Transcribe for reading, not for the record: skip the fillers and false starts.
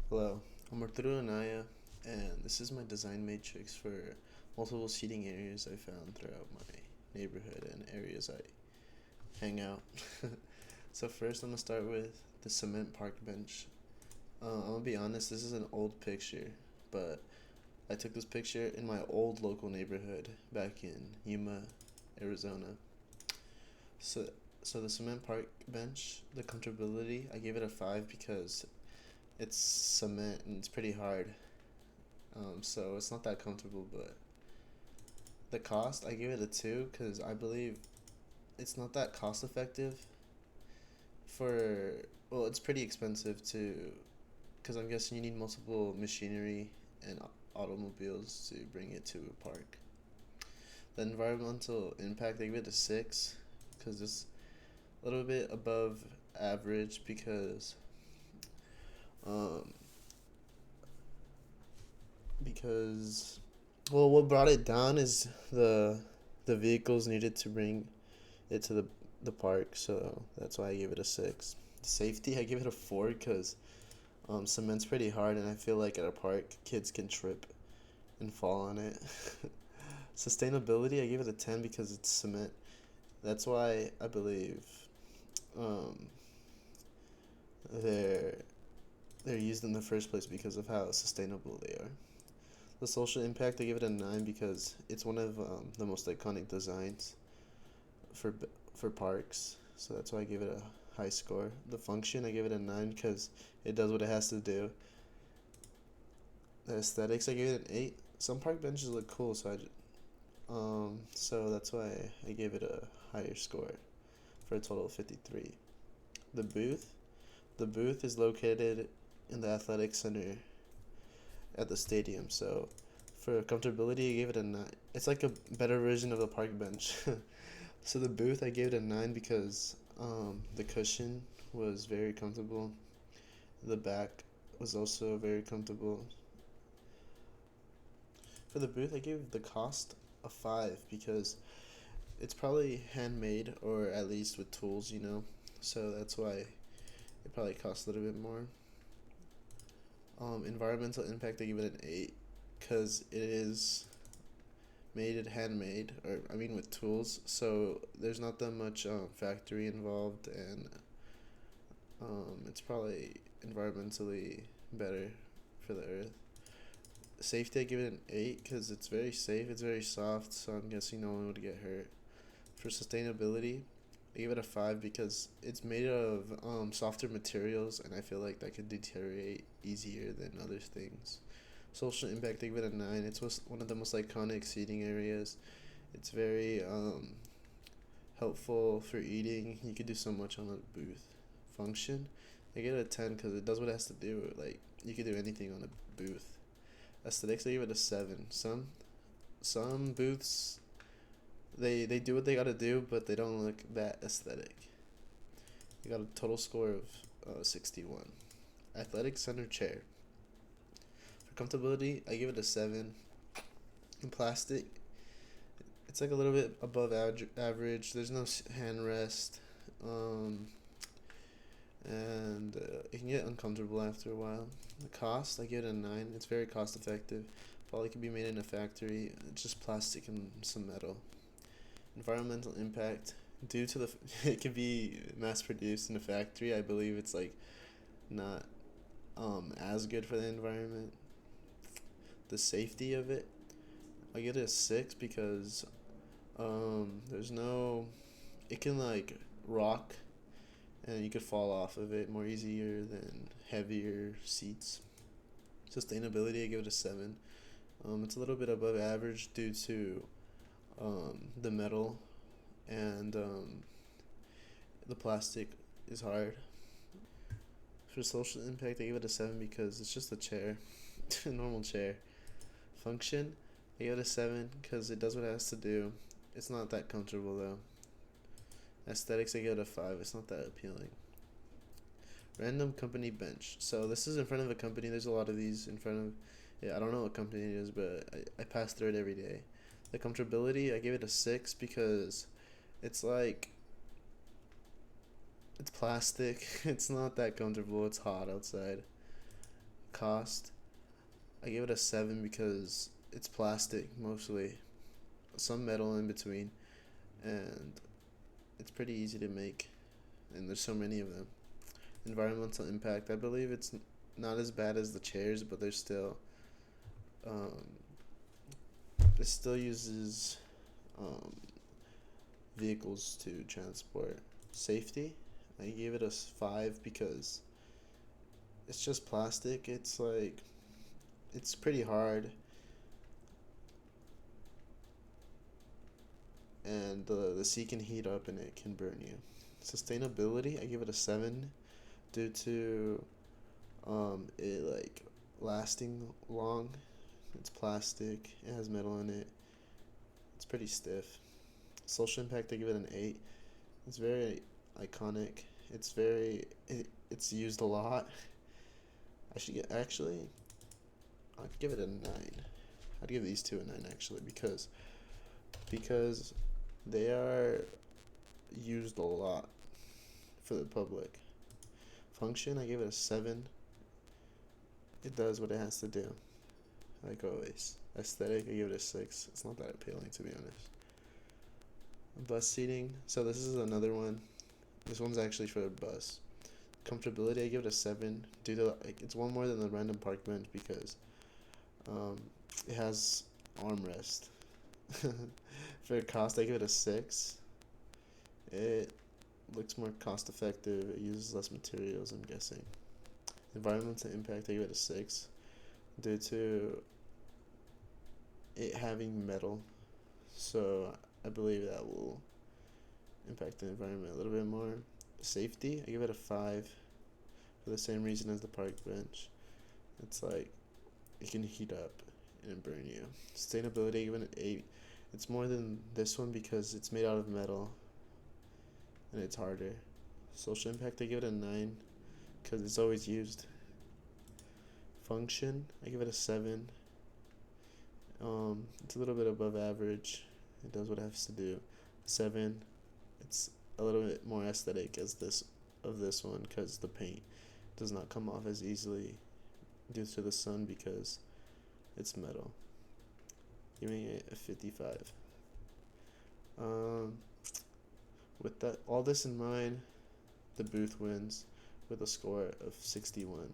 Hello, I'm Arturo Anaya, and this is my design matrix for multiple seating areas I found throughout my neighborhood and areas I hang out. So first, I'm gonna start with the cement park bench. I'm gonna be honest, this is an old picture, but I took this picture in my old local neighborhood back in Yuma, Arizona. So, so the cement park bench, the comfortability, I gave it a five because it's cement and it's pretty hard. So it's not that comfortable, but the cost, I give it a two because I believe it's not that cost effective for, well, it's pretty expensive to, because I'm guessing you need multiple machinery and automobiles to bring it to a park. The environmental impact, I give it a six because it's a little bit above average um, because well, what brought it down is the vehicles needed to bring it to the park, so that's why I gave it a six. Safety, I give it a four because cement's pretty hard, and I feel like at a park, kids can trip and fall on it. Sustainability, I give it a 10 because it's cement. That's why I believe um, they're they're used in the first place because of how sustainable they are. The social impact, I give it a 9 because it's one of the most iconic designs for for parks. So that's why I give it a high score. The function, I give it a 9 because it does what it has to do. The aesthetics, I gave it an 8. Some park benches look cool, so that's why I gave it a higher score for a total of 53. The booth, the booth is located in the athletic center at the stadium. So for comfortability, I gave it a 9. It's like a better version of the park bench. So the booth, I gave it a 9 because the cushion was very comfortable. The back was also very comfortable. For the booth, I gave the cost a 5 because it's probably handmade or at least with tools. So that's why it probably costs a little bit more. Environmental impact, I give it an 8 because it is made it handmade, or I mean with tools, so there's not that much factory involved, and it's probably environmentally better for the earth. Safety, I give it an 8 because it's very safe, it's very soft, so I'm guessing no one would get hurt. For sustainability, I give it a 5 because it's made of softer materials, and I feel like that could deteriorate easier than other things. Social impact, I give it a 9. It's one of the most iconic seating areas. It's very helpful for eating. You could do so much on a booth. Function, I give it a 10 because it does what it has to do. Like, you could do anything on a booth. Aesthetics, I give it a 7. Some booths, they do what they gotta do, but they don't look that aesthetic. You got a total score of 61. Athletic center chair. For comfortability, I give it a 7. In plastic, it's like a little bit above average. There's no hand rest, um, and it can get uncomfortable after a while. The cost, I give it a 9. It's very cost effective. Probably could be made in a factory. It's just plastic and some metal. Environmental impact, due to the it can be mass produced in a factory. I believe it's like not as good for the environment. The safety of it, I get a 6 because there's no, it can like rock and you could fall off of it more easier than heavier seats. Sustainability, I give it a 7. It's a little bit above average due to the metal, and the plastic is hard. For social impact, I give it a 7 because it's just a chair, a normal chair. Function, I give it a 7 because it does what it has to do. It's not that comfortable though. Aesthetics, I give it a 5. It's not that appealing. Random company bench. So this is in front of a company. There's a lot of these in front of. Yeah, I don't know what company it is, but I pass through it every day. The comfortability, I give it a 6 because it's like it's plastic. It's not that comfortable. It's hot outside. cost, I give it a 7 because it's plastic mostly, some metal in between, and it's pretty easy to make, and there's so many of them. Environmental impact, I believe it's not as bad as the chairs, but there's still um, it still uses um, vehicles to transport. Safety, I gave it a 5 because it's just plastic. It's like it's pretty hard, and the seat can heat up and it can burn you. Sustainability, I give it a 7 due to it like lasting long. It's plastic. It has metal in it. It's pretty stiff. Social impact, I give it an 8. It's very iconic. It's used a lot. I should get actually. I'd give it a 9. I'd give these two a 9 actually because they are used a lot for the public. Function, I give it a 7. It does what it has to do, like always. Aesthetic, I give it a 6. It's not that appealing, to be honest. Bus seating, so this is another one. This one's actually for a bus. Comfortability, I give it a 7 due to like it's one more than the random park bench because um, it has armrest. For cost, I give it a 6. It looks more cost effective. It uses less materials, I'm guessing. Environmental impact, I give it a 6 due to it having metal. So I believe that will impact the environment a little bit more. Safety, I give it a 5 for the same reason as the park bench. It's like it can heat up and burn you. Sustainability, I give it an 8. It's more than this one because it's made out of metal and it's harder. Social impact, I give it a 9 because it's always used. Function, I give it a 7. It's a little bit above average. It does what it has to do. 7. It's a little bit more aesthetic as this one because the paint does not come off as easily due to the sun because it's metal. Giving it a 55. With that all this in mind, the booth wins with a score of 61.